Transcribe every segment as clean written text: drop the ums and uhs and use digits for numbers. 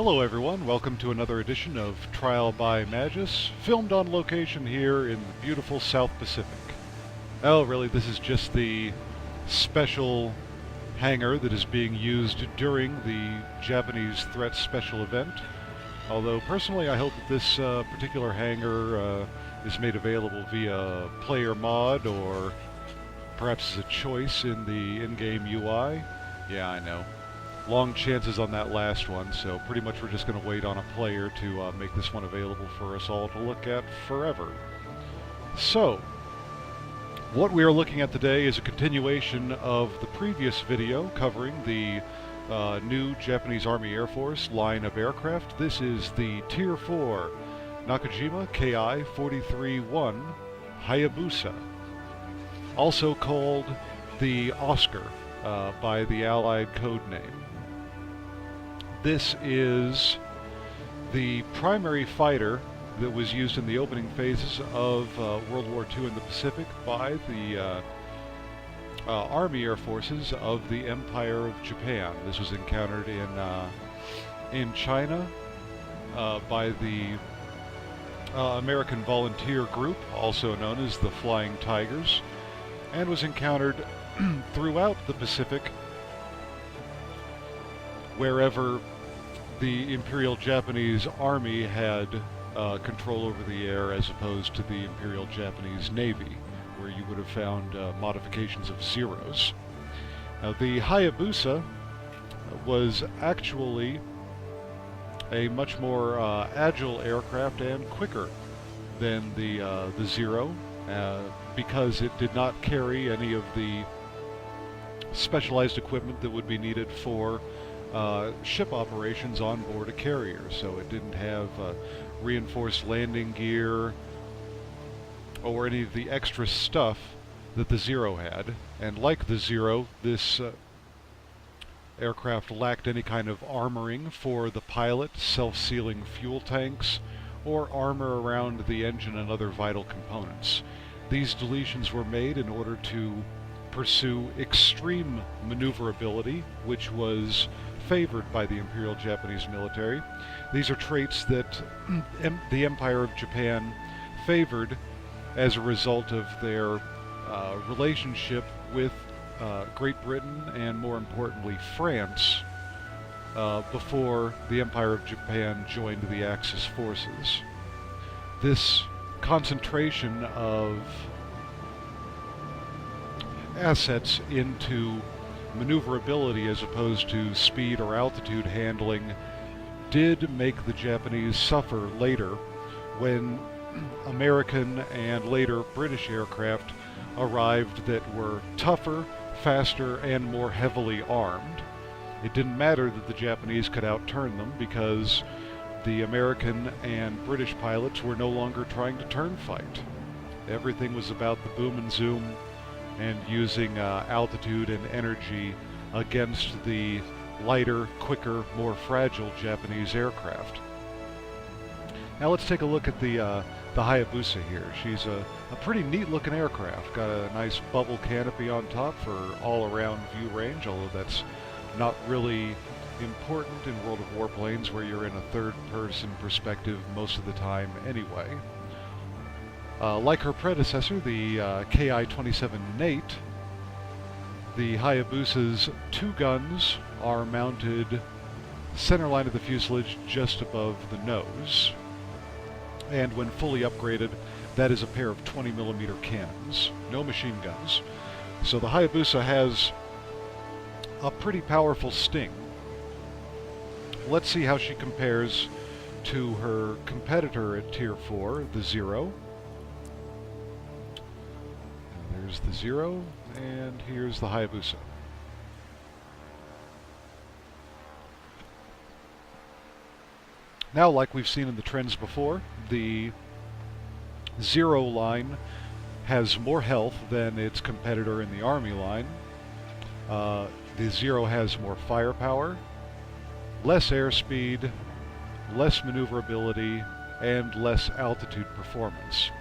Hello everyone, welcome to another edition of Trial by Magus, filmed on location here in the beautiful South Pacific. Oh really, this is just the special hangar that is being used during the Japanese Threat Special event. Although personally I hope that this particular hangar is made available via player mod or perhaps as a choice in the in-game UI. Yeah, I know. Long chances on that last one, so pretty much we're just going to wait on a player to make this one available for us all to look at forever. So, what we are looking at today is a continuation of the previous video covering the new Japanese Army Air Force line of aircraft. This is the Tier 4 Nakajima Ki-43-I Hayabusa, also called the Oscar by the Allied code name. This is the primary fighter that was used in the opening phases of World War II in the Pacific by the Army Air Forces of the Empire of Japan. This was encountered in China by the American Volunteer Group, also known as the Flying Tigers, and was encountered throughout the Pacific wherever the Imperial Japanese Army had control over the air, as opposed to the Imperial Japanese Navy, where you would have found modifications of Zeros. Now, the Hayabusa was actually a much more agile aircraft and quicker than the Zero, because it did not carry any of the specialized equipment that would be needed for ship operations on board a carrier. So it didn't have reinforced landing gear or any of the extra stuff that the Zero had. And like the Zero, this aircraft lacked any kind of armoring for the pilot, self-sealing fuel tanks, or armor around the engine and other vital components. These deletions were made in order to pursue extreme maneuverability, which was favored by the Imperial Japanese military. These are traits that the Empire of Japan favored as a result of their relationship with Great Britain and, more importantly, France, before the Empire of Japan joined the Axis forces. This concentration of assets into maneuverability as opposed to speed or altitude handling did make the Japanese suffer later when American and later British aircraft arrived that were tougher, faster, and more heavily armed. It didn't matter that the Japanese could outturn them, because the American and British pilots were no longer trying to turn fight. Everything was about the boom and zoom and using altitude and energy against the lighter, quicker, more fragile Japanese aircraft. Now let's take a look at the Hayabusa here. She's a pretty neat looking aircraft. Got a nice bubble canopy on top for all-around view range, although that's not really important in World of Warplanes, where you're in a third-person perspective most of the time anyway. Like her predecessor, the Ki-27-I, the Hayabusa's two guns are mounted center line of the fuselage just above the nose. And when fully upgraded, that is a pair of 20mm cannons, no machine guns. So the Hayabusa has a pretty powerful sting. Let's see how she compares to her competitor at Tier 4, the Zero. There's the Zero, and here's the Hayabusa. Now, like we've seen in the trends before, the Zero line has more health than its competitor in the Army line. The Zero has more firepower, less airspeed, less maneuverability, and less altitude performance.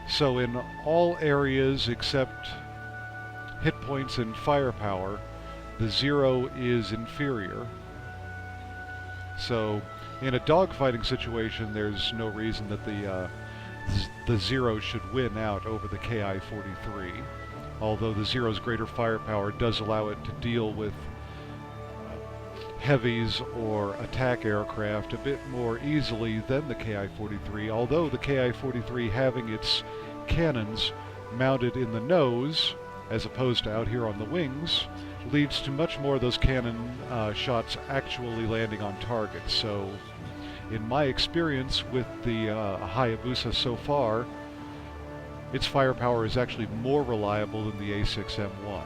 So in all areas except hit points and firepower, the Zero is inferior. So In a dogfighting situation, there's no reason that the Zero should win out over the Ki-43, although the Zero's greater firepower does allow it to deal with heavies or attack aircraft a bit more easily than the Ki-43, although the Ki-43 having its cannons mounted in the nose as opposed to out here on the wings leads to much more of those cannon shots actually landing on target. So in my experience with the Hayabusa so far, its firepower is actually more reliable than the A6M1,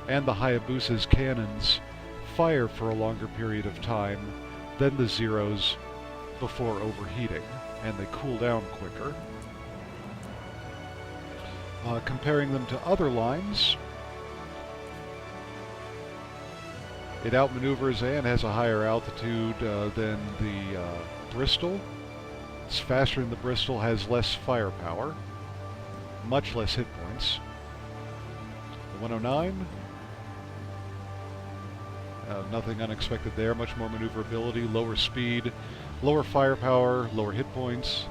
and the Hayabusa's cannons fire for a longer period of time than the Zeros before overheating, and they cool down quicker. Comparing them to other lines, it outmaneuvers and has a higher altitude than the Bristol. It's faster than the Bristol, has less firepower, much less hit points. The 109, nothing unexpected there, much more maneuverability, lower speed, lower firepower, lower hit points,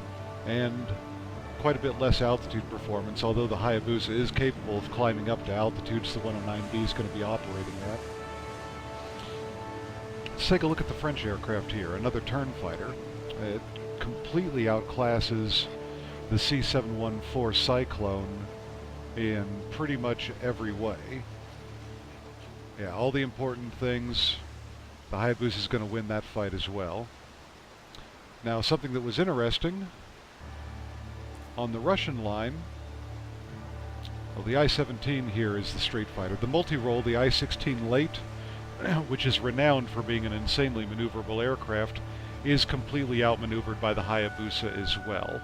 and quite a bit less altitude performance, although the Hayabusa is capable of climbing up to altitudes the 109B is going to be operating at. Let's take a look at the French aircraft here, another turnfighter. It completely outclasses the C-714 Cyclone in pretty much every way. Yeah, all the important things, the Hayabusa is going to win that fight as well. Now, something that was interesting, on the Russian line, well, the I-17 here is the straight fighter. The multi-role, the I-16 late, which is renowned for being an insanely maneuverable aircraft, is completely outmaneuvered by the Hayabusa as well.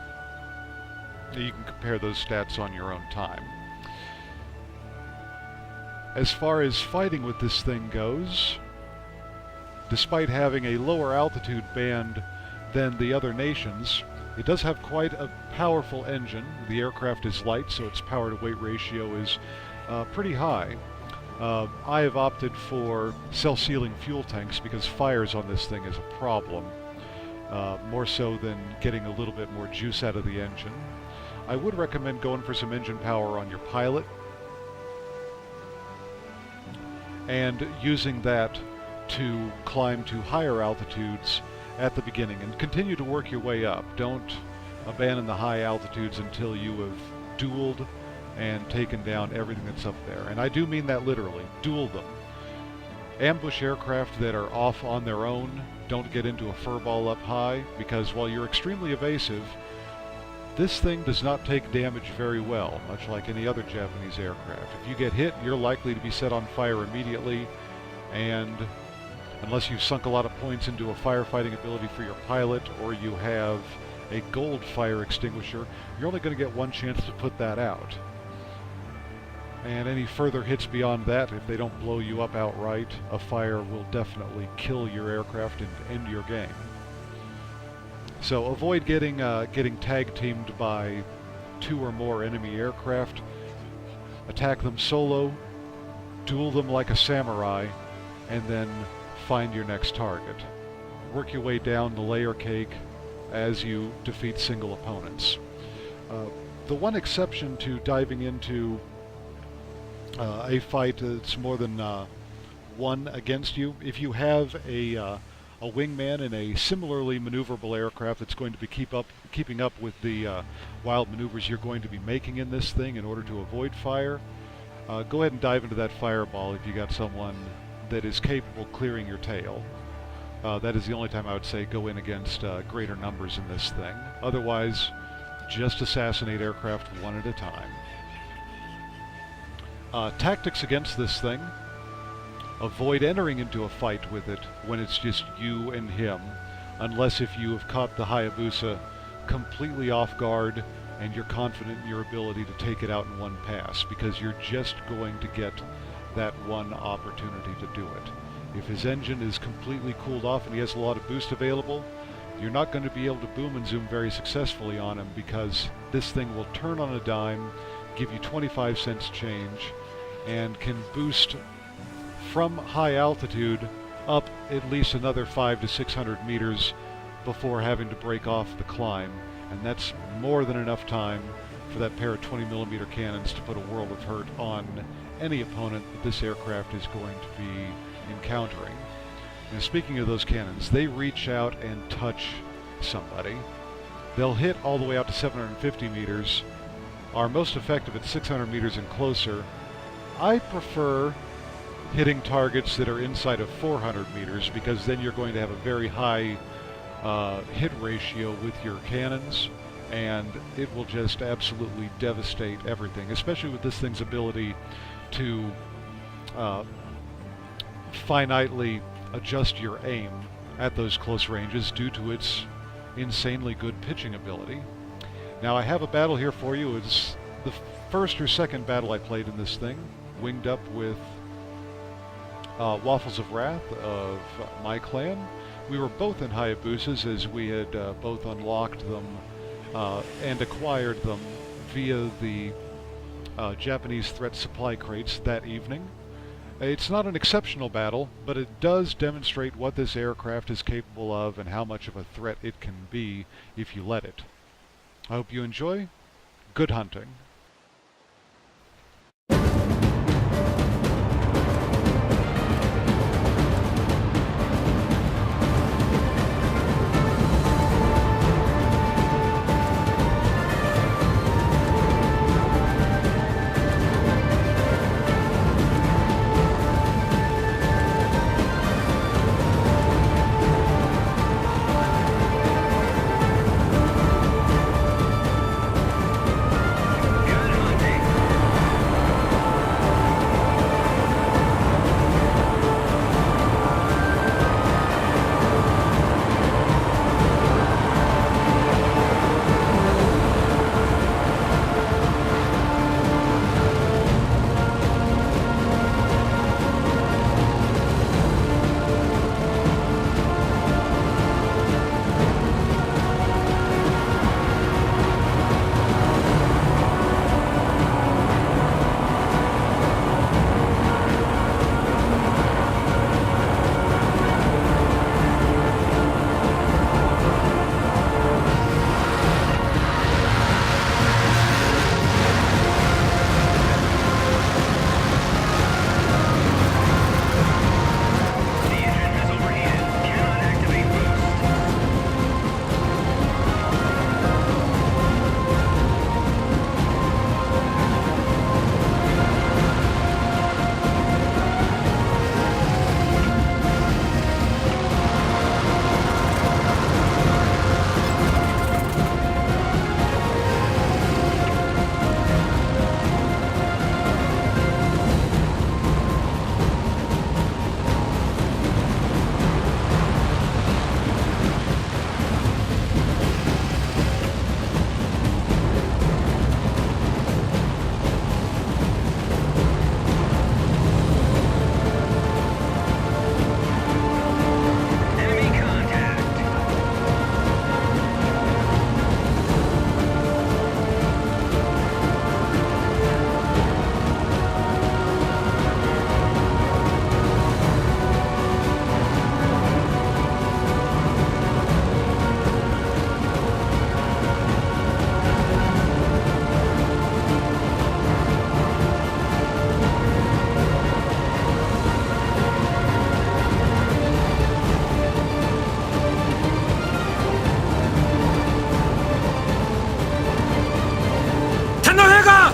You can compare those stats on your own time. As far as fighting with this thing goes, despite having a lower altitude band than the other nations, it does have quite a powerful engine. The aircraft is light, so its power-to-weight ratio is pretty high. I have opted for self-sealing fuel tanks because fires on this thing is a problem, more so than getting a little bit more juice out of the engine. I would recommend going for some engine power on your pilot and using that to climb to higher altitudes at the beginning and continue to work your way up. Don't abandon the high altitudes until you have dueled and taken down everything that's up there. And I do mean that literally. Duel them. Ambush aircraft that are off on their own don't get into a furball up high, because while you're extremely evasive, this thing does not take damage very well, much like any other Japanese aircraft. If you get hit, you're likely to be set on fire immediately, and unless you've sunk a lot of points into a firefighting ability for your pilot, or you have a gold fire extinguisher, you're only going to get one chance to put that out. And any further hits beyond that, if they don't blow you up outright, a fire will definitely kill your aircraft and end your game. So avoid getting tag-teamed by 2 or more enemy aircraft. Attack them solo, duel them like a samurai, and then find your next target. Work your way down the layer cake as you defeat single opponents. The one exception to diving into a fight that's more than one against you, if you have a wingman in a similarly maneuverable aircraft that's going to be keeping up with the wild maneuvers you're going to be making in this thing in order to avoid fire, go ahead and dive into that fireball if you got someone that is capable of clearing your tail. That is the only time I would say go in against greater numbers in this thing. Otherwise, just assassinate aircraft one at a time. Tactics against this thing: avoid entering into a fight with it when it's just you and him, unless if you have caught the Hayabusa completely off guard and you're confident in your ability to take it out in one pass, because you're just going to get that one opportunity to do it. If his engine is completely cooled off and he has a lot of boost available, you're not going to be able to boom and zoom very successfully on him, because this thing will turn on a dime, give you 25 cents change, and can boost from high altitude up at least another 500 to 600 meters before having to break off the climb, and that's more than enough time for that pair of 20mm cannons to put a world of hurt on any opponent that this aircraft is going to be encountering. Now, speaking of those cannons, they reach out and touch somebody. They'll hit all the way out to 750 meters, are most effective at 600 meters and closer. I prefer hitting targets that are inside of 400 meters because then you're going to have a very high hit ratio with your cannons, and it will just absolutely devastate everything, especially with this thing's ability to finitely adjust your aim at those close ranges due to its insanely good pitching ability. Now, I have a battle here for you. It's the first or second battle I played in this thing, winged up with Waffles of Wrath of my clan. We were both in Hayabusas as we had both unlocked them and acquired them via the Japanese threat supply crates that evening. It's not an exceptional battle, but it does demonstrate what this aircraft is capable of and how much of a threat it can be if you let it. I hope you enjoy. Good hunting.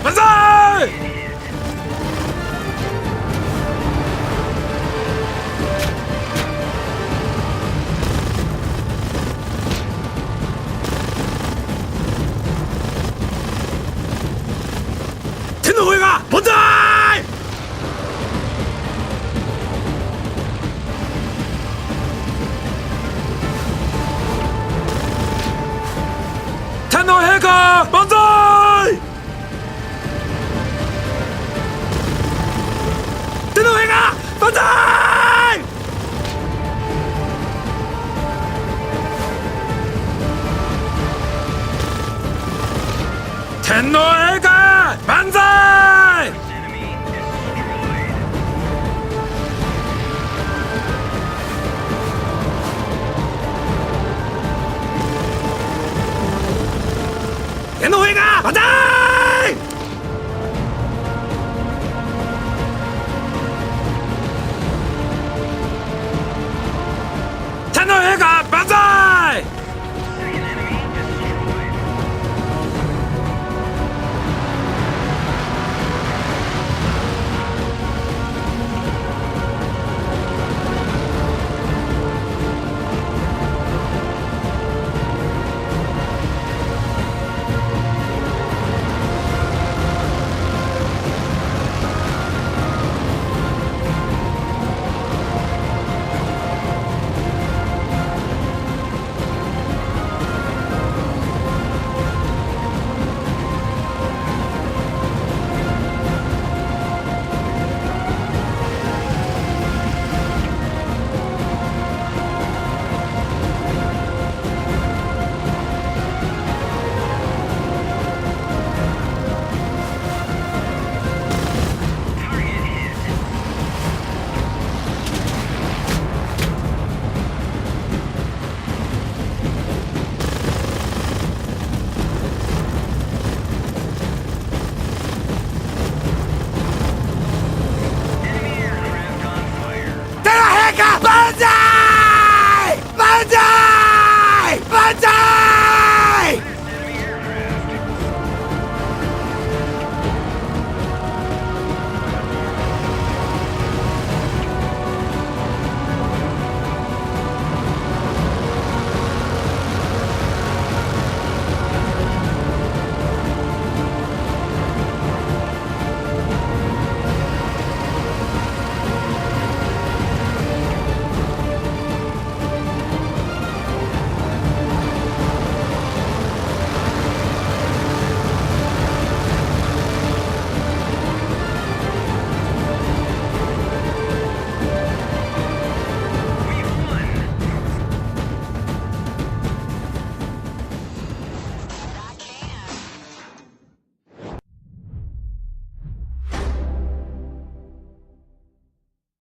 Banzai! Tennōheika! Banzai! Tennōheika! Banzai! Tennōheika! Banzai! Tennōheika! Banzai! Tennōheika! Banzai!